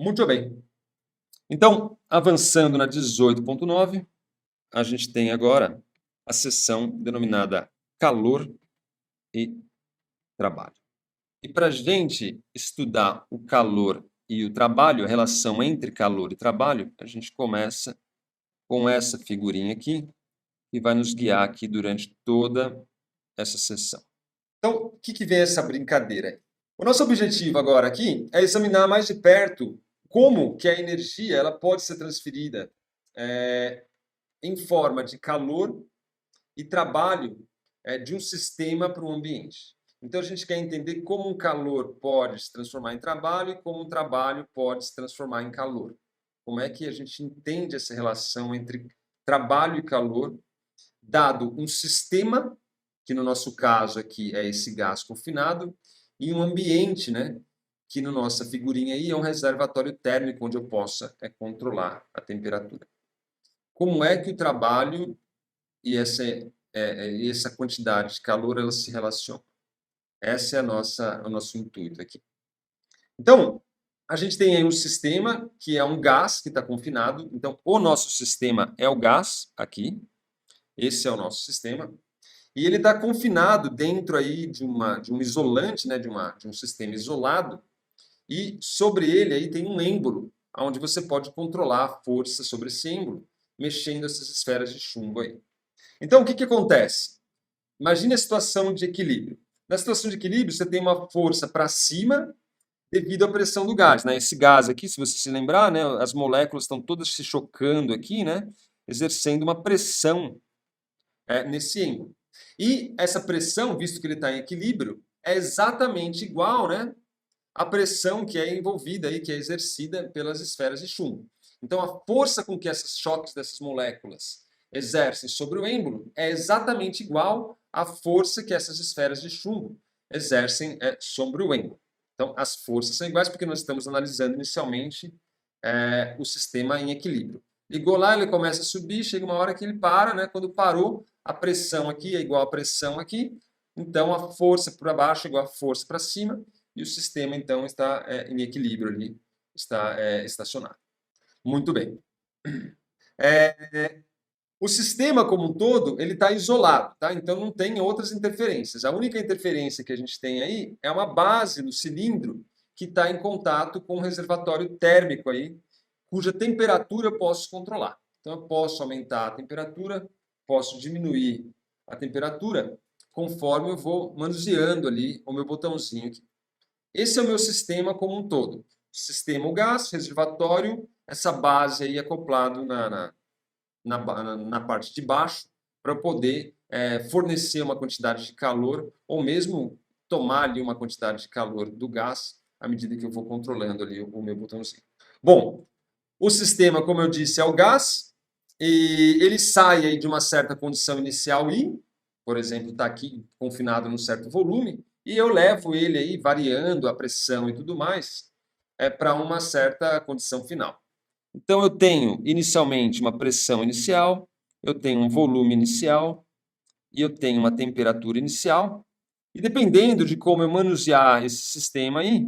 Muito bem. Então, avançando na 18.9, a gente tem agora a seção denominada calor e trabalho. E para a gente estudar o calor e o trabalho, a relação entre calor e trabalho, a gente começa com essa figurinha aqui, que vai nos guiar aqui durante toda essa sessão. Então, o que vem essa brincadeira? O nosso objetivo agora aqui é examinar mais de perto como que a energia ela pode ser transferida em forma de calor e trabalho de um sistema para um ambiente. Então, a gente quer entender como um calor pode se transformar em trabalho e como um trabalho pode se transformar em calor. Como é que a gente entende essa relação entre trabalho e calor, dado um sistema, que no nosso caso aqui é esse gás confinado, e um ambiente, né, que na nossa figurinha aí é um reservatório térmico, onde eu possa controlar a temperatura. Como é que o trabalho e essa quantidade de calor elas se relacionam? Esse é o nosso intuito aqui. Então, a gente tem aí um sistema que é um gás que está confinado. Então, o nosso sistema é o gás aqui. Esse é o nosso sistema. E ele está confinado dentro aí de um isolante, né, de um sistema isolado. E sobre ele aí tem um êmbolo, onde você pode controlar a força sobre esse êmbolo, mexendo essas esferas de chumbo aí. Então, o que acontece? Imagine a situação de equilíbrio. Na situação de equilíbrio, você tem uma força para cima devido à pressão do gás, né? Esse gás aqui, se você se lembrar, né, as moléculas estão todas se chocando aqui, né, exercendo uma pressão nesse êmbolo. E essa pressão, visto que ele está em equilíbrio, é exatamente igual, né, à pressão que é envolvida aí, que é exercida pelas esferas de chumbo. Então, a força com que esses choques dessas moléculas exercem sobre o êmbolo é exatamente igual à força que essas esferas de chumbo exercem sobre o êmbolo. Então, as forças são iguais porque nós estamos analisando inicialmente o sistema em equilíbrio. Ligou lá, ele começa a subir, chega uma hora que ele para, né? Quando parou, a pressão aqui é igual à pressão aqui, então a força para baixo é igual à força para cima, e o sistema, então, está em equilíbrio ali, está estacionado. Muito bem. O sistema como um todo, ele está isolado, tá? Então não tem outras interferências. A única interferência que a gente tem aí é uma base no cilindro que está em contato com um reservatório térmico aí, cuja temperatura eu posso controlar. Então eu posso aumentar a temperatura, posso diminuir a temperatura, conforme eu vou manuseando ali o meu botãozinho aqui. Esse é o meu sistema como um todo. Sistema o gás, reservatório, essa base aí acoplado na parte de baixo, para poder fornecer uma quantidade de calor, ou mesmo tomar ali uma quantidade de calor do gás, à medida que eu vou controlando ali o meu botãozinho. Bom, o sistema, como eu disse, é o gás, e ele sai aí de uma certa condição inicial I, por exemplo, está aqui confinado num certo volume, e eu levo ele aí variando a pressão e tudo mais para uma certa condição final. Então, eu tenho inicialmente uma pressão inicial, eu tenho um volume inicial e eu tenho uma temperatura inicial. E dependendo de como eu manusear esse sistema aí,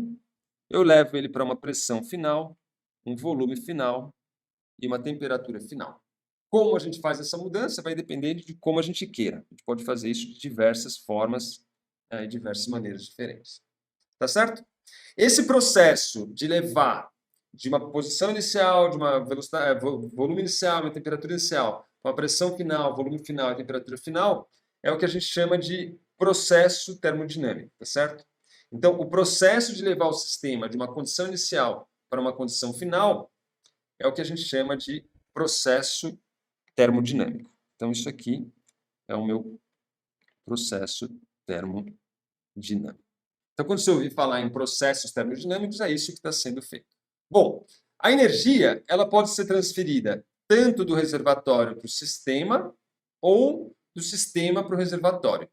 eu levo ele para uma pressão final, um volume final e uma temperatura final. Como a gente faz essa mudança vai depender de como a gente queira. A gente pode fazer isso de diversas formas, de diversas maneiras diferentes. Tá certo? Esse processo de levar de uma posição inicial, de uma velocidade, volume inicial, uma temperatura inicial, uma pressão final, volume final e temperatura final, é o que a gente chama de processo termodinâmico, tá certo? Então, o processo de levar o sistema de uma condição inicial para uma condição final é o que a gente chama de processo termodinâmico. Então, isso aqui é o meu processo termodinâmico. Então, quando você ouvir falar em processos termodinâmicos, é isso que está sendo feito. Bom, a energia ela pode ser transferida tanto do reservatório para o sistema ou do sistema para o reservatório.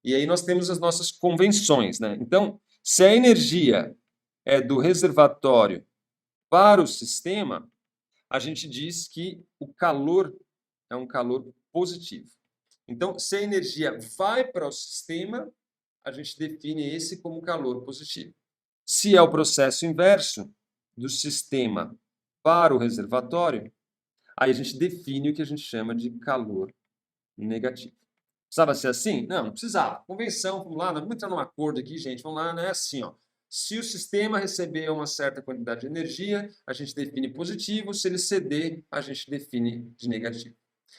E aí nós temos as nossas convenções, né? Então, se a energia é do reservatório para o sistema, a gente diz que o calor é um calor positivo. Então, se a energia vai para o sistema, a gente define esse como calor positivo. Se é o processo inverso, do sistema para o reservatório, aí a gente define o que a gente chama de calor negativo. Precisava ser assim? Não, não precisava. Convenção, vamos lá, vamos entrar num acordo aqui, gente, vamos lá, não é assim, ó. Se o sistema receber uma certa quantidade de energia, a gente define positivo, se ele ceder, a gente define de negativo.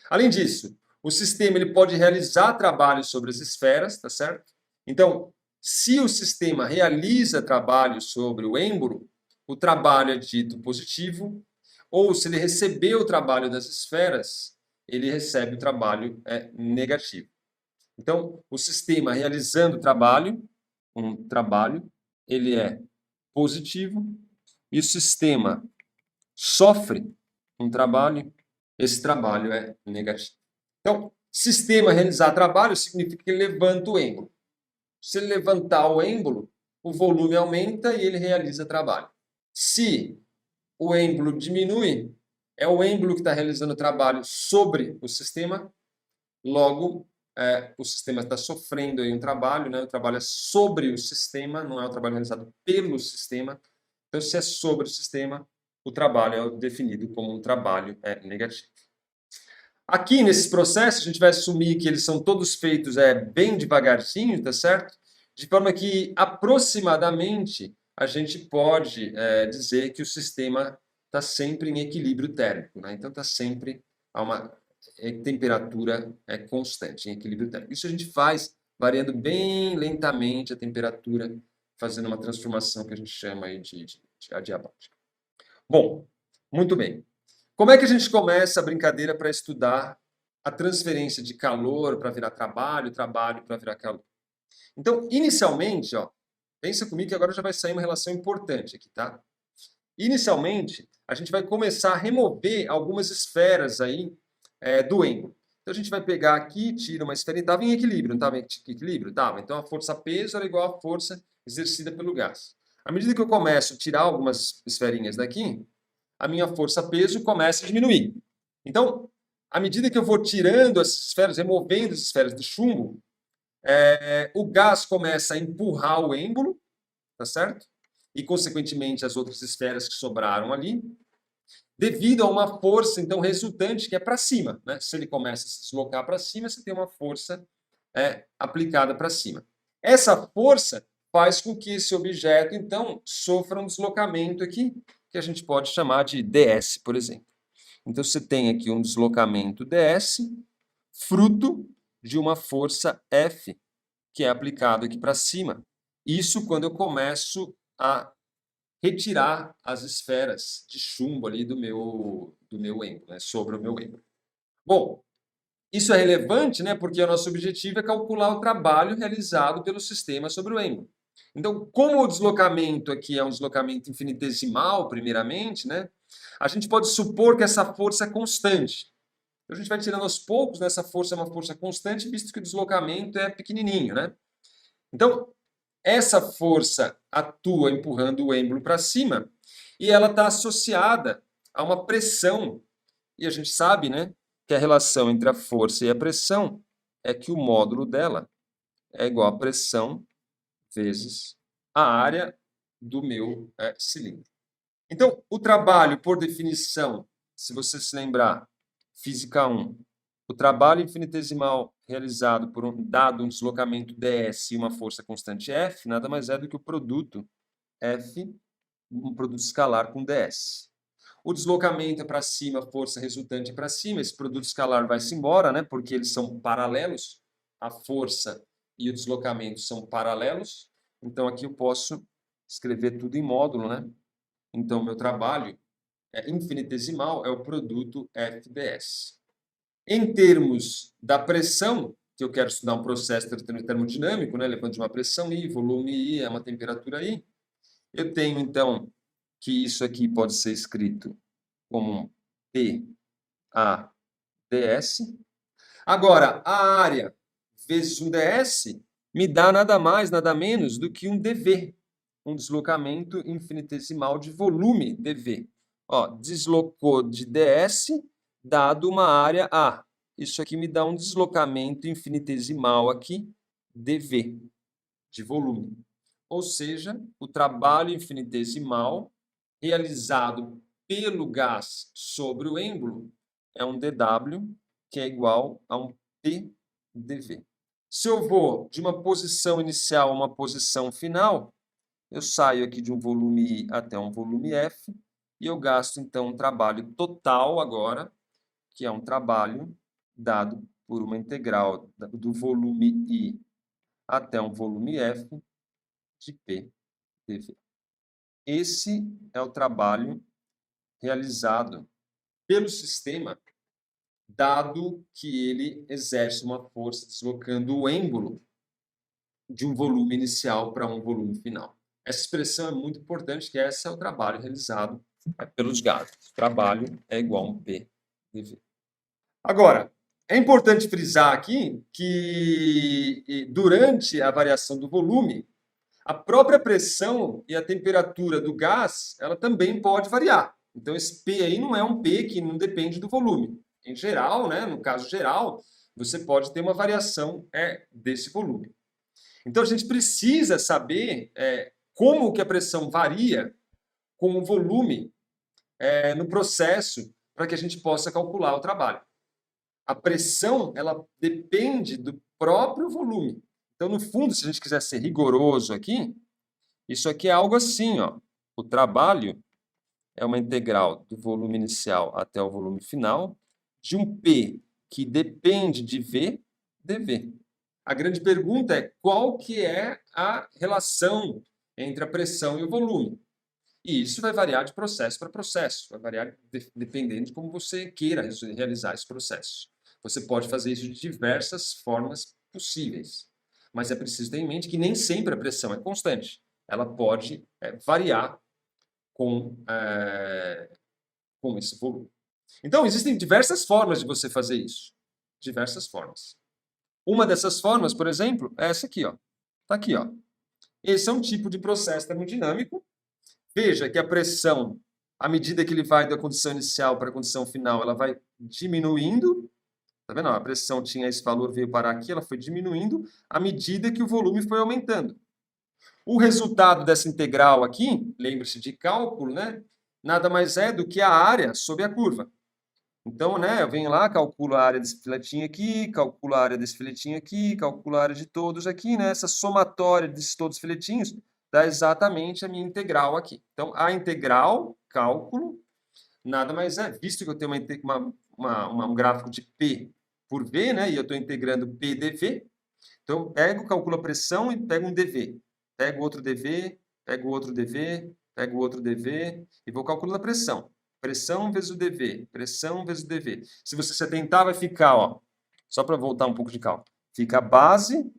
Além disso, o sistema ele pode realizar trabalho sobre as esferas, tá certo? Então, se o sistema realiza trabalho sobre o êmbolo, o trabalho é dito positivo, ou se ele receber o trabalho das esferas, ele recebe o trabalho negativo. Então, o sistema realizando um trabalho, ele é positivo, e o sistema sofre um trabalho, esse trabalho é negativo. Então, sistema realizar trabalho significa que ele levanta o êmbolo. Se ele levantar o êmbolo, o volume aumenta e ele realiza trabalho. Se o êmbolo diminui, é o êmbolo que está realizando trabalho sobre o sistema, logo o sistema está sofrendo aí um trabalho, né? O trabalho é sobre o sistema, não é um trabalho realizado pelo sistema. Então, se é sobre o sistema, o trabalho é definido como um trabalho negativo. Aqui, nesses processos, a gente vai assumir que eles são todos feitos bem devagarzinho, tá certo? De forma que, aproximadamente, a gente pode dizer que o sistema está sempre em equilíbrio térmico, né? Então, está sempre a uma temperatura constante, em equilíbrio térmico. Isso a gente faz variando bem lentamente a temperatura, fazendo uma transformação que a gente chama aí de adiabática. Bom, muito bem. Como é que a gente começa a brincadeira para estudar a transferência de calor para virar trabalho, trabalho para virar calor? Então, inicialmente, ó, pensa comigo que agora já vai sair uma relação importante aqui, tá? Inicialmente, a gente vai começar a remover algumas esferas aí do êmbolo. Então, a gente vai pegar aqui, tira uma esfera e estava em equilíbrio, não estava em equilíbrio? Estava. Então, a força-peso era igual à força exercida pelo gás. À medida que eu começo a tirar algumas esferinhas daqui, a minha força-peso começa a diminuir. Então, à medida que eu vou tirando essas esferas, removendo as esferas de chumbo, o gás começa a empurrar o êmbolo, tá certo? E, consequentemente, as outras esferas que sobraram ali, devido a uma força, então, resultante que é para cima, né? Se ele começa a se deslocar para cima, você tem uma força aplicada para cima. Essa força faz com que esse objeto, então, sofra um deslocamento aqui, que a gente pode chamar de ds, por exemplo. Então, você tem aqui um deslocamento ds, fruto de uma força F, que é aplicado aqui para cima. Isso quando eu começo a retirar as esferas de chumbo ali do meu êmbolo, né, sobre o meu êmbolo. Bom, isso é relevante, né, porque o nosso objetivo é calcular o trabalho realizado pelo sistema sobre o êmbolo. Então, como o deslocamento aqui é um deslocamento infinitesimal, primeiramente, né, a gente pode supor que essa força é constante. Então, a gente vai tirando aos poucos, né, essa força é uma força constante, visto que o deslocamento é pequenininho, né? Então, essa força atua empurrando o êmbolo para cima e ela está associada a uma pressão. E a gente sabe, né, que a relação entre a força e a pressão é que o módulo dela é igual a pressão vezes a área do meu cilindro. Então, o trabalho, por definição, se você se lembrar, Física 1, o trabalho infinitesimal realizado por dado um deslocamento ds e uma força constante F, nada mais é do que o produto F, um produto escalar com ds. O deslocamento é para cima, a força resultante é para cima, esse produto escalar vai-se embora, né, porque eles são paralelos, a força e o deslocamento são paralelos, então aqui eu posso escrever tudo em módulo, né? Então, meu trabalho infinitesimal é o produto FDS. Em termos da pressão, que eu quero estudar um processo termodinâmico, né, levando de uma pressão I, volume I, é uma temperatura I, eu tenho, então, que isso aqui pode ser escrito como PADS. Agora, a área vezes um ds me dá nada mais, nada menos do que um dV, um deslocamento infinitesimal de volume dV. Ó, deslocou de ds dado uma área A. Isso aqui me dá um deslocamento infinitesimal aqui, dV, de volume. Ou seja, o trabalho infinitesimal realizado pelo gás sobre o êmbolo é um dW, que é igual a um PdV. Se eu vou de uma posição inicial a uma posição final, eu saio aqui de um volume I até um volume F, e eu gasto, então, um trabalho total agora, que é um trabalho dado por uma integral do volume I até um volume F de PdV. Esse é o trabalho realizado pelo sistema, dado que ele exerce uma força deslocando o êmbolo de um volume inicial para um volume final. Essa expressão é muito importante, que esse é o trabalho realizado pelos gases. O trabalho é igual a um PdV. Agora, é importante frisar aqui que durante a variação do volume, a própria pressão e a temperatura do gás, ela também pode variar. Então, esse P aí não é um P que não depende do volume. Em geral, né, no caso geral, você pode ter uma variação desse volume. Então, a gente precisa saber como que a pressão varia com o volume no processo para que a gente possa calcular o trabalho. A pressão, ela depende do próprio volume. Então, no fundo, se a gente quiser ser rigoroso aqui, isso aqui é algo assim, ó. O trabalho é uma integral do volume inicial até o volume final de um P que depende de V, dV. A grande pergunta é qual que é a relação entre a pressão e o volume. E isso vai variar de processo para processo, vai variar dependendo de como você queira realizar esse processo. Você pode fazer isso de diversas formas possíveis, mas é preciso ter em mente que nem sempre a pressão é constante. Ela pode variar com esse volume. Então, existem diversas formas de você fazer isso. Diversas formas. Uma dessas formas, por exemplo, é essa aqui, ó. Tá aqui, ó. Esse é um tipo de processo termodinâmico. Veja que a pressão, à medida que ele vai da condição inicial para a condição final, ela vai diminuindo. Tá vendo? A pressão tinha esse valor, veio parar aqui, ela foi diminuindo à medida que o volume foi aumentando. O resultado dessa integral aqui, lembre-se de cálculo, né? Nada mais é do que a área sobre a curva. Então, né, eu venho lá, calculo a área desse filetinho aqui, calculo a área desse filetinho aqui, calculo a área de todos aqui, né? Essa somatória desses todos os filetinhos dá exatamente a minha integral aqui. Então, a integral, cálculo, nada mais é, visto que eu tenho um gráfico de P por V, né? E eu estou integrando P dV, então eu pego, calculo a pressão e pego um dV. Pego outro dV, pego outro dV, pego outro dV e vou calculando a pressão. Pressão vezes o dV, pressão vezes o dV. Se você se atentar, vai ficar, ó, só para voltar um pouco de calma, fica a base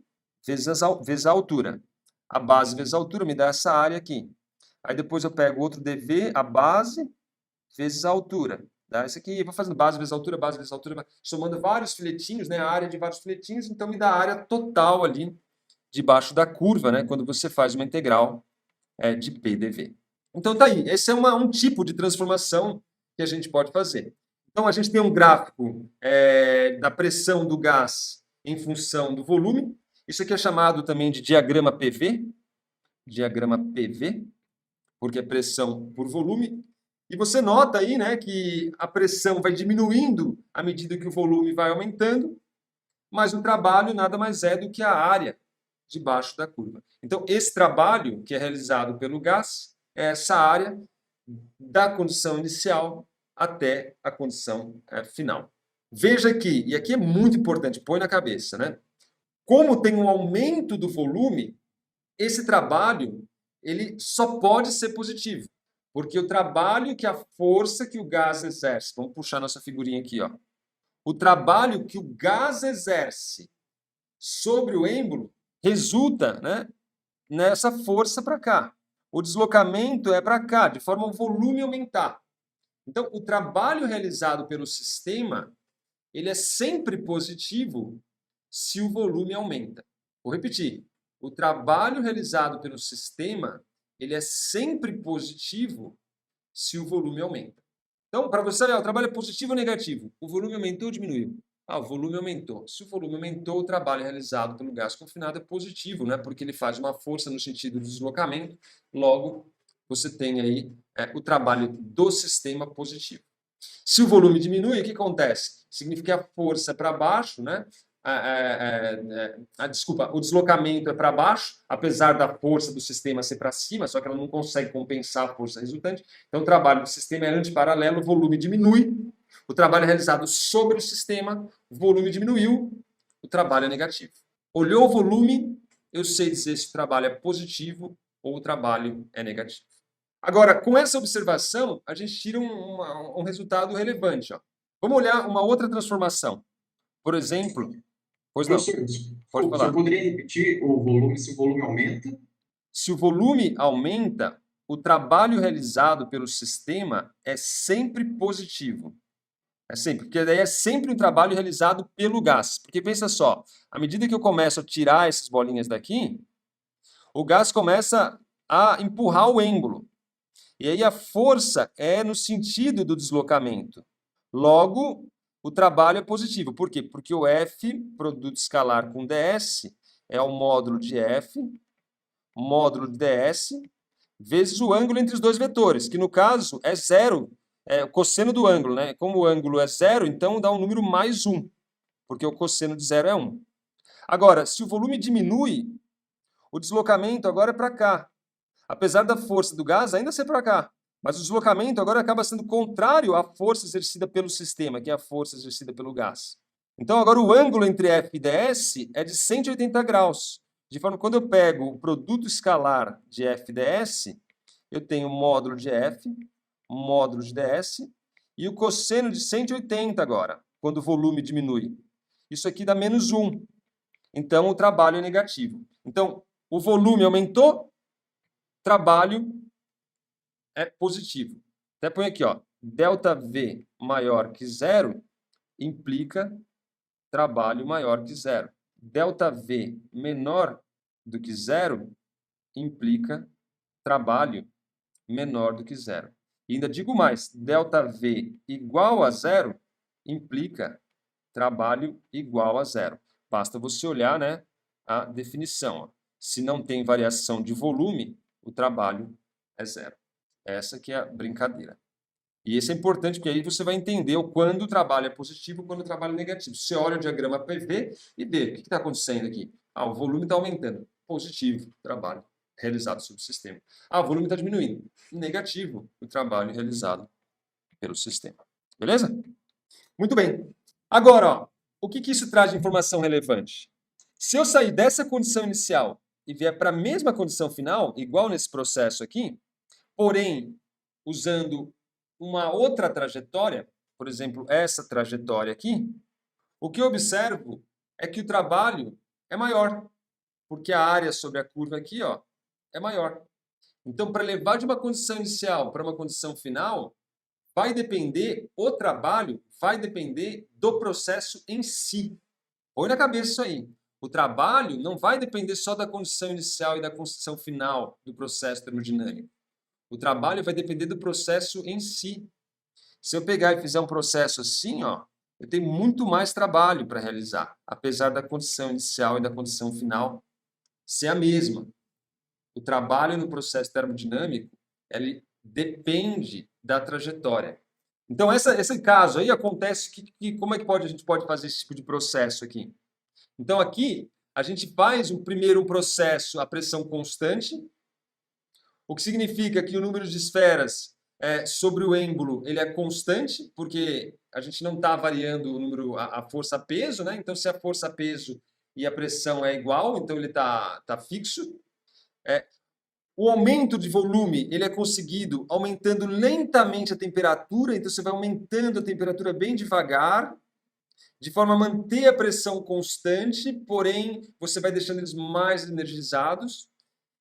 vezes a altura. A base vezes a altura me dá essa área aqui. Aí depois eu pego outro dV, a base vezes a altura. Dá isso aqui, vou fazendo base vezes altura, somando vários filetinhos, né, a área de vários filetinhos, então me dá a área total ali debaixo da curva, né, quando você faz uma integral de PdV. Então tá aí, esse é um tipo de transformação que a gente pode fazer. Então a gente tem um gráfico da pressão do gás em função do volume. Isso aqui é chamado também de diagrama PV, porque é pressão por volume. E você nota aí, né, que a pressão vai diminuindo à medida que o volume vai aumentando, mas o trabalho nada mais é do que a área debaixo da curva. Então, esse trabalho que é realizado pelo gás é essa área da condição inicial até a condição final. Veja aqui, e aqui é muito importante, põe na cabeça, né? Como tem um aumento do volume, esse trabalho ele só pode ser positivo. Porque o trabalho que a força que o gás exerce, vamos puxar nossa figurinha aqui, ó. O trabalho que o gás exerce sobre o êmbolo resulta, né, nessa força para cá. O deslocamento é para cá, de forma ao volume aumentar. Então, o trabalho realizado pelo sistema, ele é sempre positivo se o volume aumenta. Vou repetir. O trabalho realizado pelo sistema, ele é sempre positivo se o volume aumenta. Então, para você saber, o trabalho é positivo ou negativo? O volume aumentou ou diminuiu? O volume aumentou. Se o volume aumentou, o trabalho realizado pelo gás confinado é positivo, né? Porque ele faz uma força no sentido do deslocamento, logo você tem aí o trabalho do sistema positivo. Se o volume diminui, o que acontece? Significa que a força é para baixo, né? Desculpa, o deslocamento é para baixo, apesar da força do sistema ser para cima, só que ela não consegue compensar a força resultante. Então, o trabalho do sistema é antiparalelo, o volume diminui. O trabalho é realizado sobre o sistema, o volume diminuiu, o trabalho é negativo. Olhou o volume, eu sei dizer se o trabalho é positivo ou o trabalho é negativo. Agora, com essa observação, a gente tira um resultado relevante. Ó. Vamos olhar uma outra transformação. Por exemplo, pois não, Professor, pode desculpa, o senhor falar. poderia repetir o volume, se o volume aumenta? Se o volume aumenta, o trabalho realizado pelo sistema é sempre positivo. É sempre, porque daí é sempre um trabalho realizado pelo gás. Porque pensa só, à medida que eu começo a tirar essas bolinhas daqui, o gás começa a empurrar o êmbolo. E aí a força é no sentido do deslocamento. Logo, o trabalho é positivo. Por quê? Porque o F, produto escalar com ds, é o módulo de F, módulo de ds, vezes o ângulo entre os dois vetores, que no caso é zero, é o cosseno do ângulo, né? Como o ângulo é zero, então dá um número mais 1, porque o cosseno de zero é 1. Agora, se o volume diminui, o deslocamento agora é para cá. Apesar da força do gás ainda ser para cá. Mas o deslocamento agora acaba sendo contrário à força exercida pelo sistema, que é a força exercida pelo gás. Então, agora o ângulo entre F e ds é de 180 graus. De forma que quando eu pego o produto escalar de F e ds, eu tenho módulo de F, módulo de ds, e o cosseno de 180 agora, quando o volume diminui. Isso aqui dá menos 1. Então, o trabalho é negativo. Então, o volume aumentou, trabalho é positivo. Até põe aqui, ó, ΔV maior que zero implica trabalho maior que zero. ΔV menor do que zero implica trabalho menor do que zero. E ainda digo mais, ΔV igual a zero implica trabalho igual a zero. Basta você olhar, né, a definição. Ó. Se não tem variação de volume, o trabalho é zero. Essa que é a brincadeira. E isso é importante, porque aí você vai entender quando o trabalho é positivo e quando o trabalho é negativo. Você olha o diagrama PV e vê o que está acontecendo aqui. O volume está aumentando. Positivo, trabalho realizado sobre o sistema. O volume está diminuindo. Negativo, o trabalho realizado pelo sistema. Beleza? Muito bem. Agora, ó, o que isso traz de informação relevante? Se eu sair dessa condição inicial e vier para a mesma condição final, igual nesse processo aqui, porém, usando uma outra trajetória, por exemplo, essa trajetória aqui, o que eu observo é que o trabalho é maior, porque a área sobre a curva aqui, ó, é maior. Então, para levar de uma condição inicial para uma condição final, vai depender, o trabalho vai depender do processo em si. Põe na cabeça isso aí. O trabalho não vai depender só da condição inicial e da condição final do processo termodinâmico. O trabalho vai depender do processo em si. Se eu pegar e fizer um processo assim, ó, eu tenho muito mais trabalho para realizar, apesar da condição inicial e da condição final ser a mesma. O trabalho no processo termodinâmico, ele depende da trajetória. Então, esse caso aí acontece como é que a gente pode fazer esse tipo de processo aqui? Então, aqui, a gente faz primeiro um processo a pressão constante, o que significa que o número de esferas sobre o êmbolo ele é constante, porque a gente não está variando o número, a força-peso, né? Então, se a força-peso e a pressão é igual, então ele está fixo. O aumento de volume ele é conseguido aumentando lentamente a temperatura, então você vai aumentando a temperatura bem devagar, de forma a manter a pressão constante, porém você vai deixando eles mais energizados,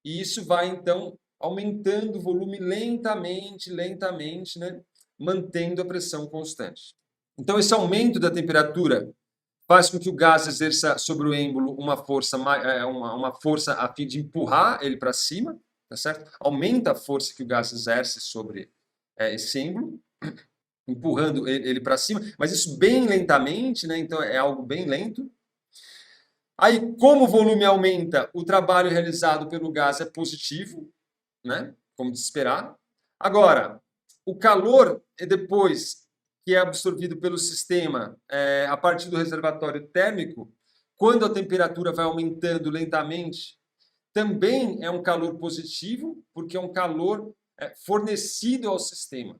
e isso vai então aumentando o volume lentamente, né, mantendo a pressão constante. Então esse aumento da temperatura faz com que o gás exerça sobre o êmbolo uma força a fim de empurrar ele para cima, tá certo? Aumenta a força que o gás exerce sobre esse êmbolo, empurrando ele para cima, mas isso bem lentamente, né? Então é algo bem lento. Aí, como o volume aumenta, o trabalho realizado pelo gás é positivo, né? como de esperar. Agora, o calor é depois que é absorvido pelo sistema a partir do reservatório térmico, quando a temperatura vai aumentando lentamente, também é um calor positivo, porque é um calor fornecido ao sistema.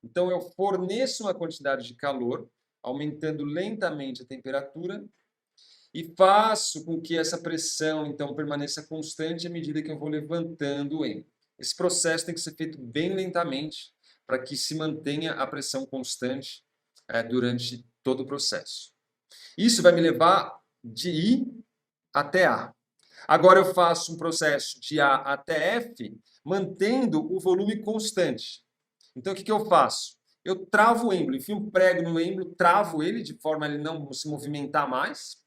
Então, eu forneço uma quantidade de calor, aumentando lentamente a temperatura, e faço com que essa pressão, então, permaneça constante à medida que eu vou levantando o êmbolo. Esse processo tem que ser feito bem lentamente para que se mantenha a pressão constante durante todo o processo. Isso vai me levar de I até A. Agora eu faço um processo de A até F, mantendo o volume constante. Então, o que eu faço? Eu travo o êmbolo, enfio um prego no êmbolo, travo ele de forma a ele não se movimentar mais,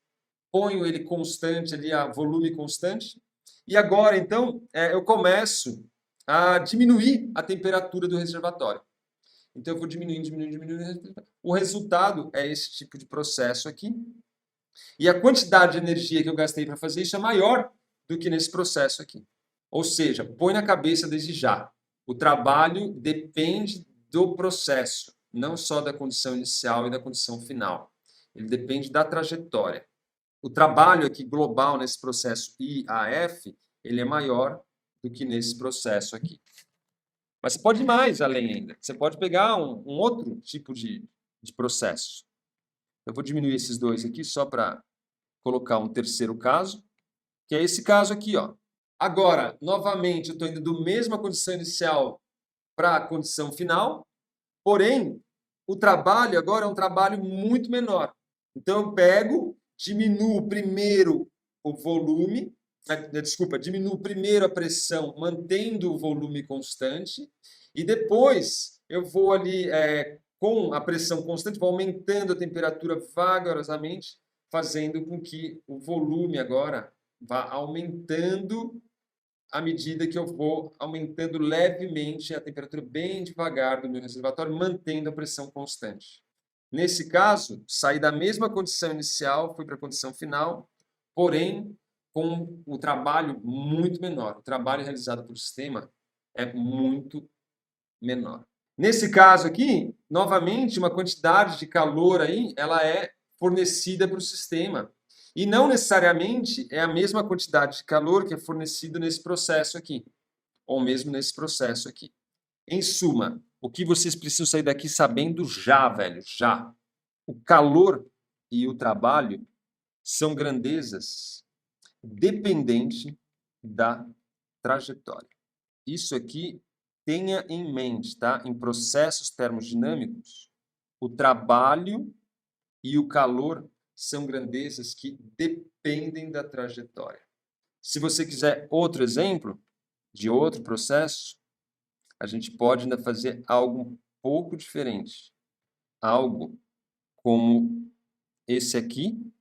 ponho ele constante ali, a volume constante, e agora, então, eu começo a diminuir a temperatura do reservatório. Então, eu vou diminuindo, diminuindo, diminuindo. O resultado é esse tipo de processo aqui. E a quantidade de energia que eu gastei para fazer isso é maior do que nesse processo aqui. Ou seja, põe na cabeça desde já. O trabalho depende do processo, não só da condição inicial e da condição final. Ele depende da trajetória. O trabalho aqui global nesse processo IAF, ele é maior do que nesse processo aqui. Mas você pode ir mais além ainda. Você pode pegar um outro tipo de processo. Eu vou diminuir esses dois aqui só para colocar um terceiro caso, que é esse caso aqui, ó. Agora, novamente, eu estou indo do mesma condição inicial para a condição final, porém, o trabalho agora é um trabalho muito menor. Então, eu pego, diminuo primeiro o volume, diminuo primeiro a pressão, mantendo o volume constante, e depois eu vou ali, com a pressão constante, vou aumentando a temperatura vagarosamente, fazendo com que o volume agora vá aumentando à medida que eu vou aumentando levemente a temperatura bem devagar do meu reservatório, mantendo a pressão constante. Nesse caso, saí da mesma condição inicial, fui para a condição final, porém com o trabalho muito menor. O trabalho realizado pelo sistema é muito menor. Nesse caso aqui, novamente, uma quantidade de calor aí, ela é fornecida para o sistema. E não necessariamente é a mesma quantidade de calor que é fornecido nesse processo aqui, ou mesmo nesse processo aqui. Em suma, o que vocês precisam sair daqui sabendo já, velho, já. O calor e o trabalho são grandezas dependentes da trajetória. Isso aqui tenha em mente, tá? Em processos termodinâmicos, o trabalho e o calor são grandezas que dependem da trajetória. Se você quiser outro exemplo de outro processo, a gente pode ainda fazer algo um pouco diferente. Algo como esse aqui. Vou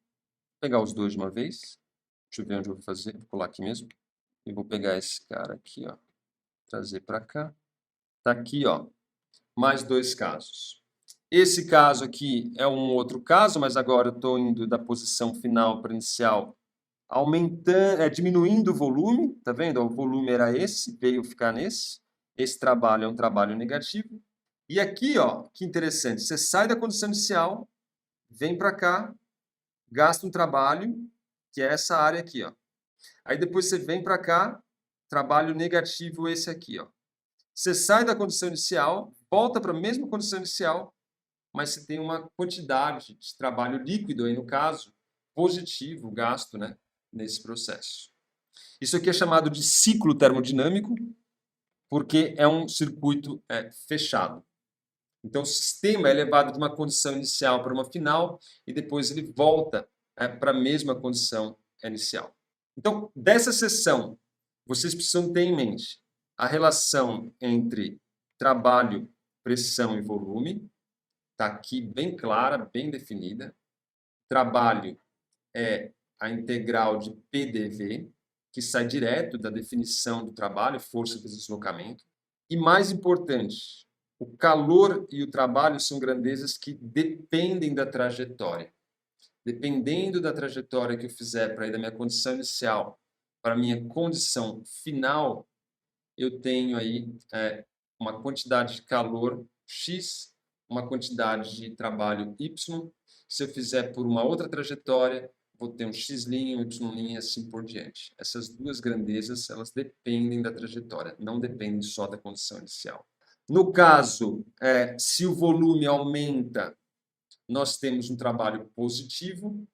pegar os dois de uma vez. Deixa eu ver onde eu vou fazer. Vou colar aqui mesmo. E vou pegar esse cara aqui, ó. Trazer para cá. Tá aqui, ó. Mais dois casos. Esse caso aqui é um outro caso, mas agora eu estou indo da posição final para inicial, aumentando, diminuindo o volume, tá vendo? O volume era esse, veio ficar nesse. Esse trabalho é um trabalho negativo. E aqui, ó, que interessante, você sai da condição inicial, vem para cá, gasta um trabalho, que é essa área aqui, ó. Aí depois você vem para cá, trabalho negativo esse aqui, ó. Você sai da condição inicial, volta para a mesma condição inicial, mas você tem uma quantidade de trabalho líquido, aí no caso, positivo, gasto, né, nesse processo. Isso aqui é chamado de ciclo termodinâmico, porque é um circuito fechado. Então, o sistema é levado de uma condição inicial para uma final e depois ele volta para a mesma condição inicial. Então, dessa seção, vocês precisam ter em mente a relação entre trabalho, pressão e volume. Está aqui bem clara, bem definida. Trabalho é a integral de PDV, que sai direto da definição do trabalho, força de deslocamento. E mais importante, o calor e o trabalho são grandezas que dependem da trajetória. Dependendo da trajetória que eu fizer para ir da minha condição inicial para a minha condição final, eu tenho aí uma quantidade de calor X, uma quantidade de trabalho Y. Se eu fizer por uma outra trajetória, vou ter um x', um y', assim por diante. Essas duas grandezas, elas dependem da trajetória, não dependem só da condição inicial. No caso, se o volume aumenta, nós temos um trabalho positivo.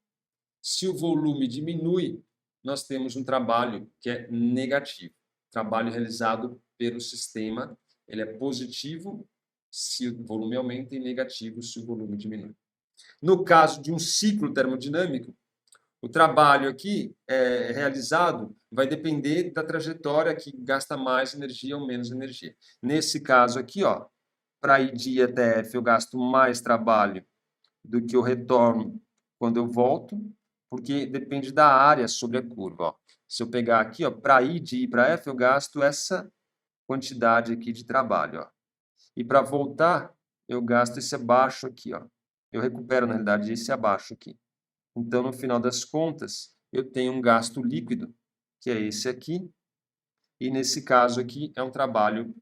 Se o volume diminui, nós temos um trabalho que é negativo. Trabalho realizado pelo sistema, ele é positivo se o volume aumenta e negativo se o volume diminui. No caso de um ciclo termodinâmico, o trabalho aqui realizado vai depender da trajetória que gasta mais energia ou menos energia. Nesse caso aqui, para ir de I até F, eu gasto mais trabalho do que eu retorno quando eu volto, porque depende da área sobre a curva. Se eu pegar aqui, para ir de I para F, eu gasto essa quantidade aqui de trabalho. E para voltar, eu gasto esse abaixo aqui. Eu recupero, na realidade, esse abaixo aqui. Então, no final das contas, eu tenho um gasto líquido, que é esse aqui, e nesse caso aqui é um trabalho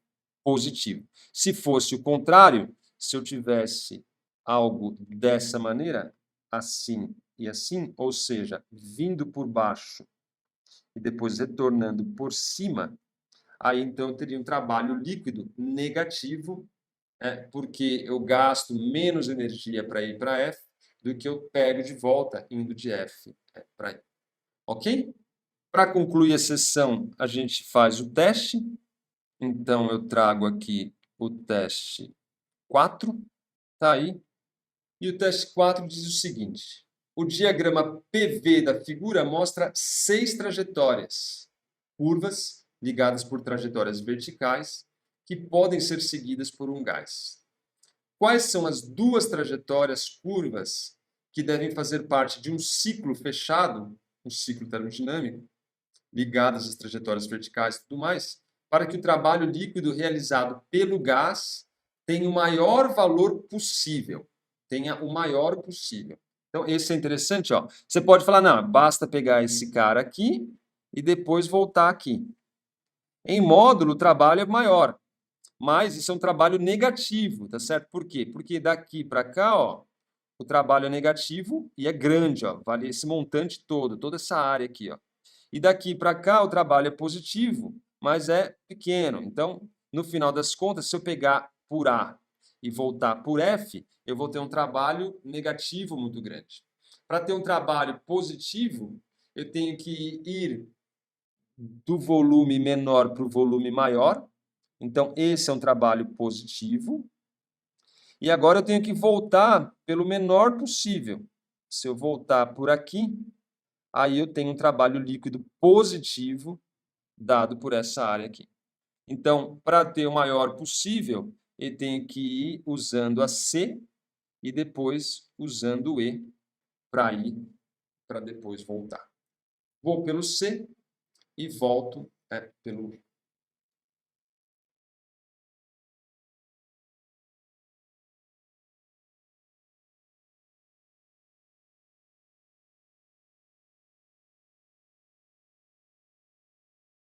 positivo. Se fosse o contrário, se eu tivesse algo dessa maneira, assim e assim, ou seja, vindo por baixo e depois retornando por cima, aí então eu teria um trabalho líquido negativo, porque eu gasto menos energia para ir para F do que eu pego de volta indo de F para I. Ok? Para concluir a sessão, a gente faz o teste. Então, eu trago aqui o teste 4, tá aí. E o teste 4 diz o seguinte: o diagrama PV da figura mostra 6 trajetórias, curvas ligadas por trajetórias verticais, que podem ser seguidas por um gás. Quais são as 2 trajetórias curvas que devem fazer parte de um ciclo fechado, um ciclo termodinâmico, ligadas às trajetórias verticais e tudo mais, para que o trabalho líquido realizado pelo gás tenha o maior valor possível? Tenha o maior possível. Então, esse é interessante. Você pode falar, não, basta pegar esse cara aqui e depois voltar aqui. Em módulo, o trabalho é maior. Mas isso é um trabalho negativo, tá certo? Por quê? Porque daqui para cá, o trabalho é negativo e é grande, vale esse montante todo, toda essa área aqui, E daqui para cá o trabalho é positivo, mas é pequeno. Então, no final das contas, se eu pegar por A e voltar por F, eu vou ter um trabalho negativo muito grande. Para ter um trabalho positivo, eu tenho que ir do volume menor para o volume maior. Então, esse é um trabalho positivo. E agora eu tenho que voltar pelo menor possível. Se eu voltar por aqui, aí eu tenho um trabalho líquido positivo dado por essa área aqui. Então, para ter o maior possível, eu tenho que ir usando a C e depois usando o E para ir, para depois voltar. Vou pelo C e volto pelo